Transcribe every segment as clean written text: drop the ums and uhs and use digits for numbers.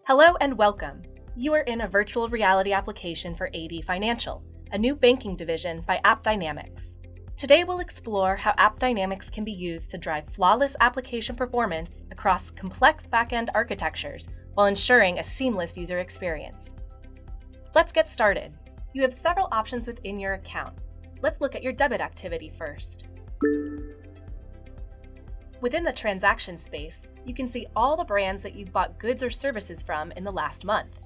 Hello and welcome. You are in a virtual reality application for AD Financial, a new banking division by AppDynamics. Today we'll explore how AppDynamics can be used to drive flawless application performance across complex back-end architectures while ensuring a seamless user experience. Let's get started. You have several options within your account. Let's look at your debit activity first. Within the transaction space, you can see all the brands that you've bought goods or services from in the last month.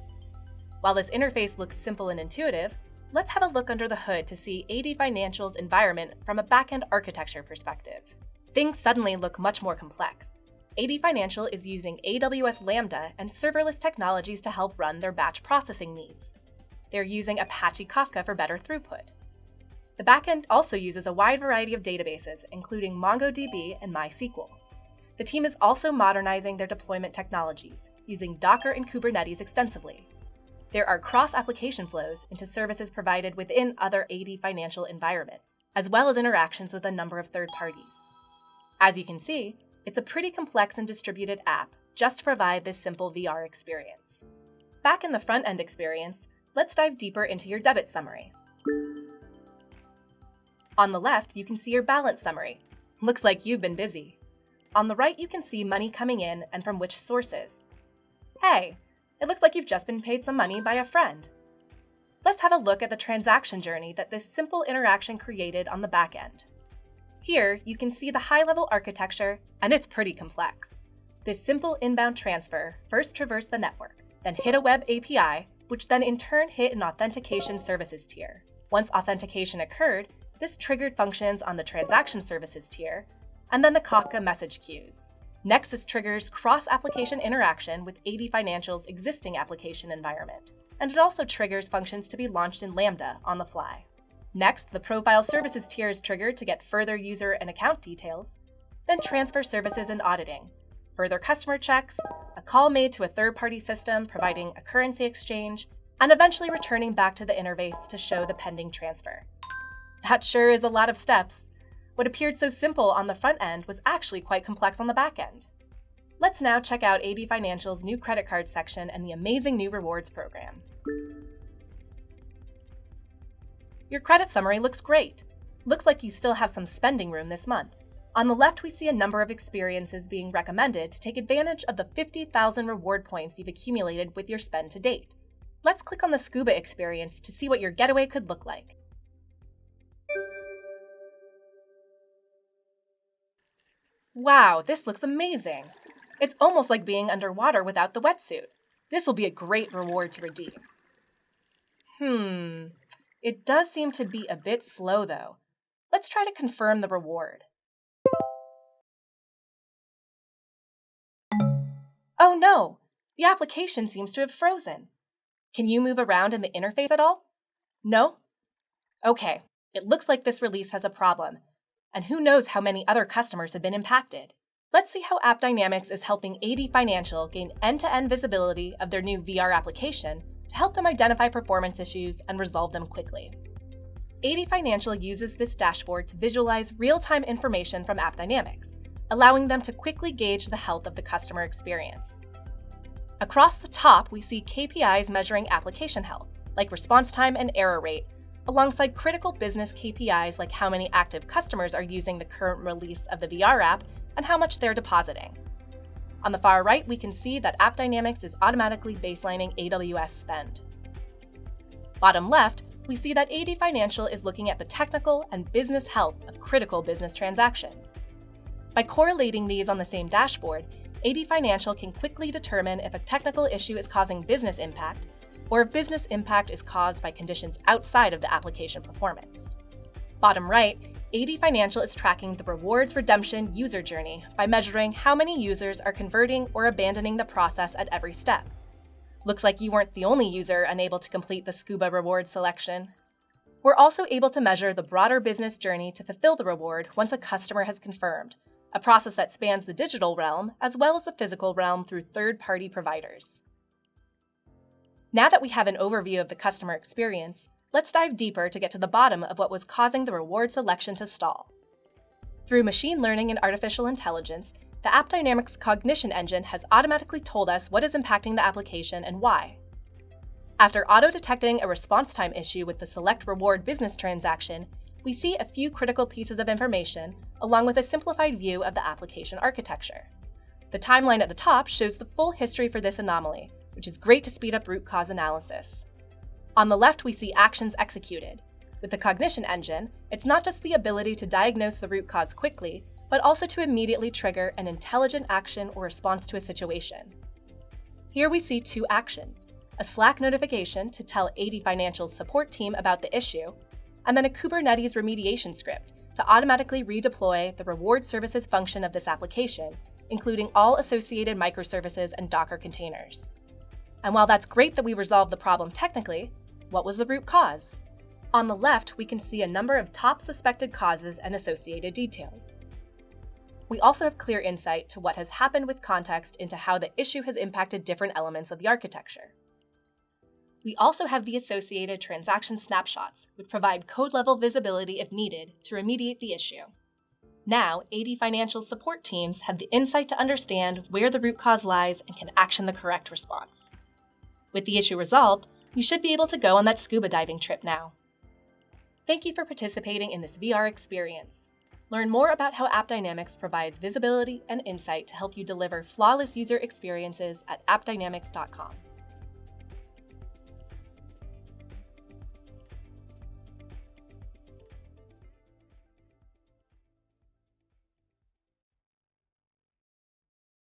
While this interface looks simple and intuitive, let's have a look under the hood to see AD Financial's environment from a back-end architecture perspective. Things suddenly look much more complex. AD Financial is using AWS Lambda and serverless technologies to help run their batch processing needs. They're using Apache Kafka for better throughput. The backend also uses a wide variety of databases, including MongoDB and MySQL. The team is also modernizing their deployment technologies, using Docker and Kubernetes extensively. There are cross-application flows into services provided within other AD Financial environments, as well as interactions with a number of third parties. As you can see, it's a pretty complex and distributed app just to provide this simple VR experience. Back in the front-end experience, let's dive deeper into your debit summary. On the left, you can see your balance summary. Looks like you've been busy. On the right, you can see money coming in and from which sources. Hey, it looks like you've just been paid some money by a friend. Let's have a look at the transaction journey that this simple interaction created on the back end. Here, you can see the high-level architecture, and it's pretty complex. This simple inbound transfer first traversed the network, then hit a web API, which then in turn hit an authentication services tier. Once authentication occurred, this triggered functions on the transaction services tier, and then the Kafka message queues. Next, this triggers cross-application interaction with AD Financial's existing application environment, and it also triggers functions to be launched in Lambda on the fly. Next, the profile services tier is triggered to get further user and account details, then transfer services and auditing, further customer checks, a call made to a third-party system providing a currency exchange, and eventually returning back to the interface to show the pending transfer. That sure is a lot of steps. What appeared so simple on the front end was actually quite complex on the back end. Let's now check out AD Financial's new credit card section and the amazing new rewards program. Your credit summary looks great. Looks like you still have some spending room this month. On the left, we see a number of experiences being recommended to take advantage of the 50,000 reward points you've accumulated with your spend to date. Let's click on the Scuba experience to see what your getaway could look like. Wow, this looks amazing! It's almost like being underwater without the wetsuit. This will be a great reward to redeem. It does seem to be a bit slow though. Let's try to confirm the reward. Oh no! The application seems to have frozen. Can you move around in the interface at all? No? Okay, it looks like this release has a problem. And who knows how many other customers have been impacted. Let's see how AppDynamics is helping AD Financial gain end-to-end visibility of their new VR application to help them identify performance issues and resolve them quickly. AD Financial uses this dashboard to visualize real-time information from AppDynamics, allowing them to quickly gauge the health of the customer experience. Across the top, we see KPIs measuring application health, like response time and error rate, alongside critical business KPIs like how many active customers are using the current release of the VR app and how much they're depositing. On the far right, we can see that AppDynamics is automatically baselining AWS spend. Bottom left, we see that AD Financial is looking at the technical and business health of critical business transactions. By correlating these on the same dashboard, AD Financial can quickly determine if a technical issue is causing business impact or if business impact is caused by conditions outside of the application performance. Bottom right, AD Financial is tracking the rewards redemption user journey by measuring how many users are converting or abandoning the process at every step. Looks like you weren't the only user unable to complete the Scuba reward selection. We're also able to measure the broader business journey to fulfill the reward once a customer has confirmed, a process that spans the digital realm as well as the physical realm through third-party providers. Now that we have an overview of the customer experience, let's dive deeper to get to the bottom of what was causing the reward selection to stall. Through machine learning and artificial intelligence, the AppDynamics cognition engine has automatically told us what is impacting the application and why. After auto-detecting a response time issue with the Select Reward business transaction, we see a few critical pieces of information along with a simplified view of the application architecture. The timeline at the top shows the full history for this anomaly, which is great to speed up root cause analysis. On the left, we see actions executed. With the cognition engine, it's not just the ability to diagnose the root cause quickly, but also to immediately trigger an intelligent action or response to a situation. Here we see two actions: a Slack notification to tell AD Financial's support team about the issue, and then a Kubernetes remediation script to automatically redeploy the reward services function of this application, including all associated microservices and Docker containers. And while that's great that we resolved the problem technically, what was the root cause? On the left, we can see a number of top suspected causes and associated details. We also have clear insight to what has happened with context into how the issue has impacted different elements of the architecture. We also have the associated transaction snapshots, which provide code-level visibility if needed to remediate the issue. Now, AD Financial support teams have the insight to understand where the root cause lies and can action the correct response. With the issue resolved, we should be able to go on that scuba diving trip now. Thank you for participating in this VR experience. Learn more about how AppDynamics provides visibility and insight to help you deliver flawless user experiences at appdynamics.com.